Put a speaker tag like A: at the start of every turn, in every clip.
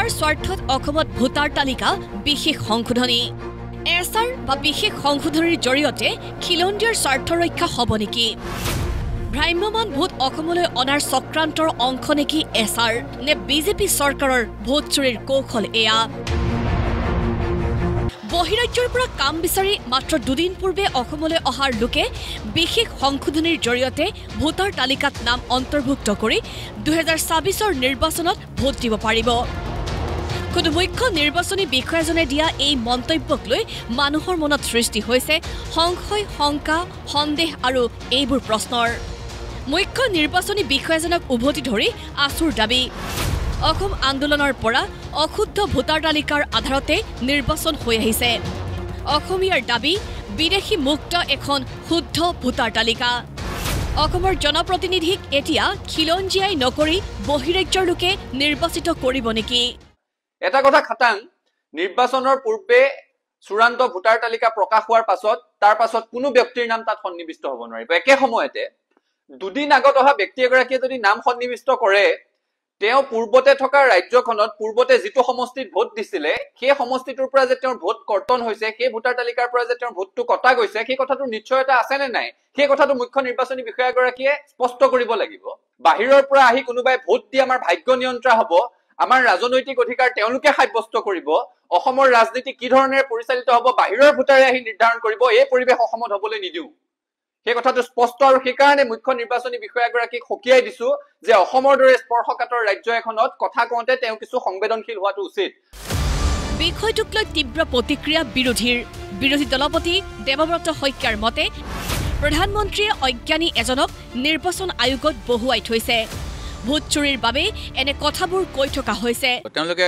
A: কাৰ স্বাৰ্থত অসমত ভোটাৰ তালিকা বিশেষ সংশোধনী এছআৰ বা বিশেষ সংশোধনীৰ জৰিয়তে খিলঞ্জীয়াৰ স্বাৰ্থ ৰক্ষা হ'ব নেকি ভ্ৰাম্যমান ভোট অসমলৈ অনাৰ চক্ৰান্তৰ অংশ নেকি এছআৰ নে বিজেপি চৰকাৰৰ ভোট চুৰিৰ কৌশল এয়া বহিৰাজ্যৰ পৰা কাম বিচাৰি মাত্ৰ দুদিন পূৰ্বে অসমলৈ অহাৰ লোকে বিশেষ সংশোধনীৰ জৰিয়তে ভোটাৰ তালিকাত নাম অন্তৰ্ভুক্ত কৰি 2024ৰ নিৰ্বাচনত ভোট দিব পাৰিব কোনো মুখ্য নিৰ্বাচনী বিষয়াজনে দিয়া এই মন্তব্যক লৈ মানুহৰ মনত সৃষ্টি হৈছে সংশয় শংকা সন্দেহ আৰু এইবোৰ প্ৰশ্নৰ মুখ্য নিৰ্বাচনী বিষয়াজনক উভতি ধৰি আছুৰ দাবী অসম আন্দোলনৰ পৰা অশুদ্ধ ভোটাৰ তালিকাৰ আধাৰতে নিৰ্বাচন হৈ আহিছে অসমীয়াৰ দাবী বিদেশী মুক্ত এখন শুদ্ধ ভোটাৰ তালিকা অসমৰ জনপ্ৰতিনিধিক এতিয়া খিলঞ্জীয়াই নকৰি বহিৰাজ্যৰ লোকে নিৰ্বাচিত কৰিব নেকি
B: এটা কথা খাটাং নিৰ্বাচনৰ পূৰ্বে চূড়ান্ত ভোটাৰ তালিকা প্ৰকাশ হোৱাৰ পাছত তাৰ পাছত কোনো ব্যক্তিৰ নাম তাত সন্নিবিষ্ট হ'ব নোৱাৰিব একে সময়তে দুদিন আগত অহা ব্যক্তি এগৰাকীয়ে যদি নাম সন্নিবিষ্ট কৰে তেওঁ পূৰ্বতে থকা ৰাজ্যখনত পূৰ্বতে যিটো সমষ্টিত ভোট দিছিলে সেই সমষ্টিটোৰ পৰা যে তেওঁৰ ভোট কৰ্তন হৈছে সেই ভোটাৰ তালিকাৰ পৰা যে তেওঁৰ ভোটটো কটা গৈছে সেই কথাটো নিশ্চয়তা আছে নে নাই সেই কথাটো মুখ্য নিৰ্বাচনী বিষয়াগৰাকীয়ে স্পষ্ট কৰিব লাগিব বাহিৰৰ পৰা আহি কোনোবাই ভোট দি আমাৰ ভাগ্য নিয়ন্ত্ৰণ হ'ব আমাৰ ৰাজনৈতিক অধিকাৰ তেওঁলোকে সাব্যস্ত কৰিব অসমৰ ৰাজনীতি কি ধৰণে পৰিচালিত হ'ব বাহিৰৰ ভোটাৰে আহি নিৰ্ধাৰণ কৰিব এই পৰিৱেশ অসমত হ'বলৈ নিদিও সেই কথাটো স্পষ্ট আৰু সেই কাৰণে মুখ্য নিৰ্বাচনী বিষয়াগৰাকীক সকীয়াই দিছো যে অসমৰ দৰে স্পৰ্শকাতৰ ৰাজ্য এখনত কথা কওঁতে তেওঁ কিছু সংবেদনশীল হোৱাটো উচিত
A: বিষয়টোক লৈ তীব্ৰ প্ৰতিক্ৰিয়া বিৰোধী দলপতি দেৱব্ৰত শইকীয়াৰ মতে প্ৰধানমন্ত্ৰীয়ে অজ্ঞানী এজনক নিৰ্বাচন আয়োগত বহুৱাই থৈছে ভোট চুৰিৰ বাবে এনে কথাবোৰ কৈ থকা হৈছে
C: তেওঁলোকে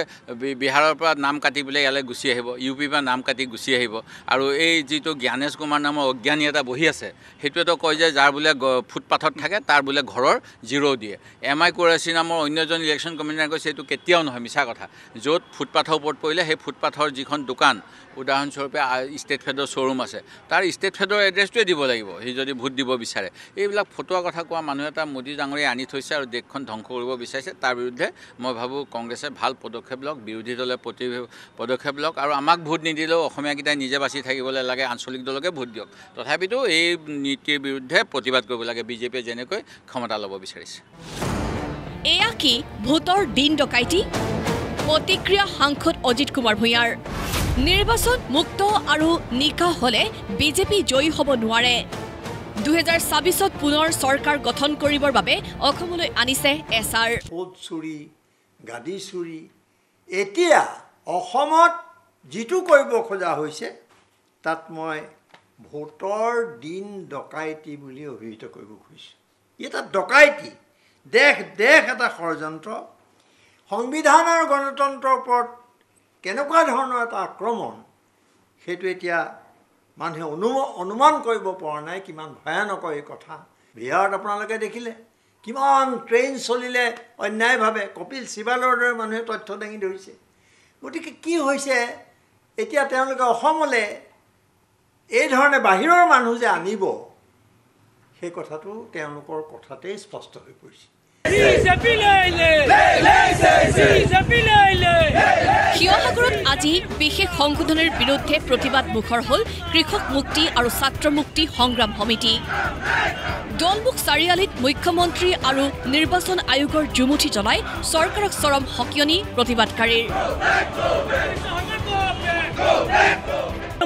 C: বিহাৰৰ পৰা নাম কাটি বোলে ইয়ালৈ গুচি আহিব ইউপিৰ পৰা নাম কাটি গুচি আহিব আৰু এই যিটো জ্ঞানেশ কুমাৰ নামৰ অজ্ঞানী এটা বহি আছে সেইটোৱেতো কয় যে যাৰ বোলে ফুটপাথত থাকে তাৰ বোলে ঘৰৰ জিৰ' দিয়ে MI কুৰেশ্বি নামৰ অন্য এজন ইলেকশ্যন কমিশ্যনাৰে কৈছে এইটো কেতিয়াও নহয় মিছা কথা য'ত ফুটপাথৰ ওপৰত পৰিলে সেই ফুটপাথৰ যিখন দোকান উদাহৰণস্বৰূপে ষ্টেট ফেডৰ শ্ব'ৰুম আছে তাৰ ষ্টেট ফেডৰ এড্ৰেছটোৱে দিব লাগিব সি যদি ভোট দিব বিচাৰে এইবিলাক ফটোৱা কথা কোৱা মানুহ এটা মোদী ডাঙৰীয়ে আনি থৈছে আৰু দেশখন ধ্বংস কৰিব বিচাৰিছে তাৰ বিৰুদ্ধে মই ভাবোঁ কংগ্ৰেছে ভাল পদক্ষেপ লওক বিৰোধী দলে পদক্ষেপ লওক আৰু আমাক ভোট নিদিলেও অসমীয়াকেইটাই নিজে বাচি থাকিবলৈ লাগে আঞ্চলিক দলকে ভোট দিয়ক তথাপিতো এই নীতিৰ বিৰুদ্ধে প্ৰতিবাদ কৰিব লাগে বিজেপিয়ে যেনেকৈ ক্ষমতা ল'ব বিচাৰিছে
A: এয়া কি ভোটৰ দিন ডকাইতি প্ৰতিক্ৰিয়া সাংসদ অজিত কুমাৰ ভূঞাৰ নিৰ্বাচন মুক্ত আৰু নিকা হলে বিজেপি জয়ী হ'ব নোৱাৰে 2024ত পুনৰ চৰকাৰ গঠন কৰিবৰ বাবে অসমলৈ আনিছে এছআৰ
D: ভোট চুৰি গাদী চুৰি এতিয়া অসমত যিটো কৰিব খোজা হৈছে তাত মই ভোটৰ দিন ডকাইতি বুলি অভিহিত কৰিব খুজিছোঁ এটা ডকাইতি দেশ এটা ষড়যন্ত্ৰ সংবিধান আৰু গণতন্ত্ৰৰ ওপৰত কেনেকুৱা ধৰণৰ এটা আক্ৰমণ সেইটো এতিয়া মানুহে অনুমান কৰিব পৰা নাই কিমান ভয়ানক এই কথা বিহাৰত আপোনালোকে দেখিলে কিমান ট্ৰেইন চলিলে অন্যায়ভাৱে কপিল চিবালৰ দৰে মানুহে তথ্য দাঙি ধৰিছে গতিকে কি হৈছে এতিয়া তেওঁলোকে অসমলৈ এই ধৰণে বাহিৰৰ মানুহ যে আনিব সেই কথাটো তেওঁলোকৰ কথাতেই স্পষ্ট হৈ পৰিছে
A: শিৱসাগৰত আজি বিশেষ সংশোধনীৰ বিৰুদ্ধে প্ৰতিবাদ মুখৰ হ'ল কৃষক মুক্তি আৰু ছাত্ৰ মুক্তি সংগ্ৰাম সমিতি দলমুখ চাৰিআলিত মুখ্যমন্ত্ৰী আৰু নিৰ্বাচন আয়োগৰ জুমুঠি জ্বলাই চৰকাৰক চৰম সকিয়নি প্ৰতিবাদকাৰীৰ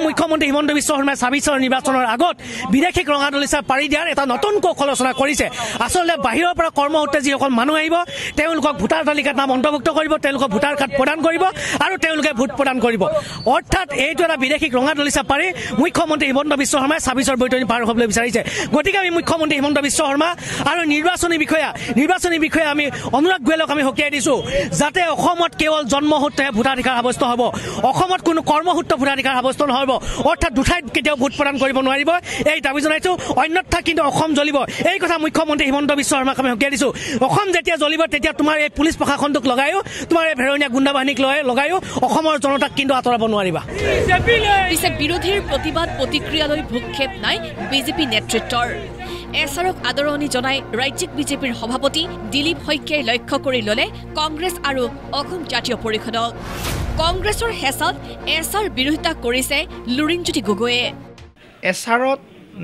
E: মুখ্যমন্ত্ৰী হিমন্ত বিশ্ব শৰ্মাই ২৬ৰ নিৰ্বাচনৰ আগত বিদেশীক ৰঙা দলিচা পাৰি দিয়াৰ এটা নতুন কৌশল ৰচনা কৰিছে আচলতে বাহিৰৰ পৰা কৰ্মসূত্ৰে যিসকল মানুহ আহিব তেওঁলোকক ভোটাৰ তালিকাত নাম অন্তৰ্ভুক্ত কৰিব তেওঁলোকক ভোটাৰ কাৰ্ড প্ৰদান কৰিব আৰু তেওঁলোকে ভোট প্ৰদান কৰিব অৰ্থাৎ এইটো এটা বিদেশীক ৰঙা দলিচা পাৰি মুখ্যমন্ত্ৰী হিমন্ত বিশ্ব শৰ্মাই ২৬ৰ বৈতৰণি পাৰ হ'বলৈ বিচাৰিছে গতিকে আমি মুখ্যমন্ত্ৰী হিমন্ত বিশ্ব শৰ্মা আৰু নিৰ্বাচনী বিষয়া আমি অনুৰাগ গোৱেলক আমি সকীয়াই দিছোঁ যাতে অসমত কেৱল জন্মসূত্ৰেহে ভোটাধিকাৰ সাব্যস্ত হ'ব অসমত কোনো কৰ্মসূত্ৰ ভোটাধিকাৰ সাব্যস্ত নহ'ব অৰ্থাৎ দুঠাইত কেতিয়াও ভোট প্ৰদান কৰিব নোৱাৰিব এই দাবী জনাইছোঁ অন্যথা কিন্তু অসম জ্বলিব এই কথা মুখ্যমন্ত্ৰী হিমন্ত বিশ্ব শৰ্মাক আমি সকীয়াই দিছোঁ অসম যেতিয়া জ্বলিব তেতিয়া তোমাৰ এই পুলিচ প্ৰশাসনটোক লগায়ো তোমাৰ এই ভেৰণীয়া গুণ্ডা বাহিনীক লগায়ো অসমৰ জনতাক কিন্তু আঁতৰাব নোৱাৰিবা
A: পিছে বিৰোধীৰ প্ৰতিবাদ প্ৰতিক্ৰিয়ালৈ ভূক্ষেপ নাই বিজেপি নেতৃত্বৰ এছাৰক আদৰণি জনাই ৰাজ্যিক বিজেপিৰ সভাপতি দিলীপ শইকীয়াই লক্ষ্য কৰি ল'লে কংগ্ৰেছ আৰু অসম জাতীয় পৰিষদক। কংগ্ৰেছৰ হেঁচাত এছাৰ বিৰোধিতা কৰিছে লুৰিণজ্যোতি গগৈয়ে।
F: এছাৰত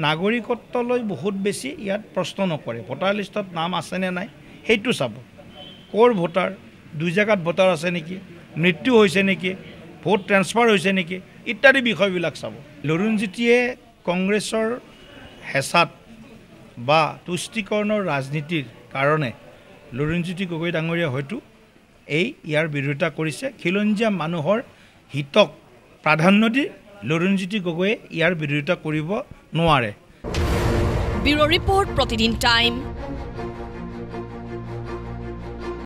F: নাগৰিকত্ব লৈ বহুত বেছি ইয়াত প্ৰশ্ন নকৰে, ভোটাৰ লিষ্টত নাম আছেনে নাই সেইটো চাব, ক'ৰ ভোটাৰ, 2 জেগাত ভোটাৰ আছে নেকি, মৃত্যু হৈছে নেকি, ভোট ট্ৰেন্সফাৰ হৈছে নেকি ইত্যাদি বিষয়বিলাক চাব। লুৰিণজ্যোতিয়ে কংগ্ৰেছৰ হেঁচাত বা তুষ্টিকৰণৰ ৰাজনীতিৰ কাৰণে লুৰিণজ্যোতি গগৈ ডাঙৰীয়া হয়তো ইয়াৰ বিৰোধিতা কৰিছে। খিলঞ্জীয়া মানুহৰ হিতক প্ৰাধান্য দি লুৰিণজ্যোতি গগৈয়ে ইয়াৰ বিৰোধিতা কৰিব নোৱাৰে।
A: ব্যুৰ' ৰিপৰ্ট, প্ৰতিদিন টাইম।